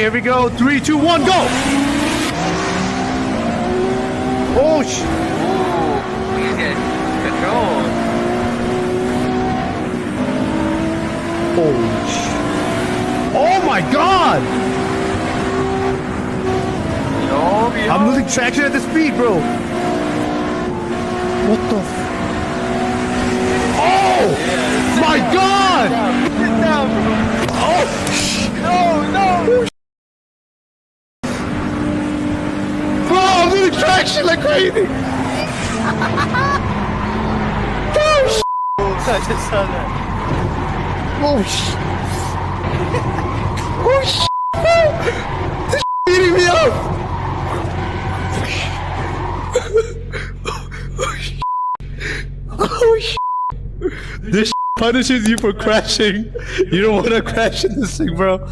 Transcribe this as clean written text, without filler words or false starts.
here we go. 3, 2, 1, go! Oh, sh! Ooh, he's getting control. Oh, sh! Oh my god! I'm losing traction at the speed, bro. What the f... Oh! My god! Sit down, bro. Oh! Sh! No! Bro, I'm losing traction like crazy! Oh, sh! I just saw that. Oh, sh! Oh, sh! Oh! This beating me up! Oh, sh! This punishes you for crashing. You don't want to crash in this thing, bro.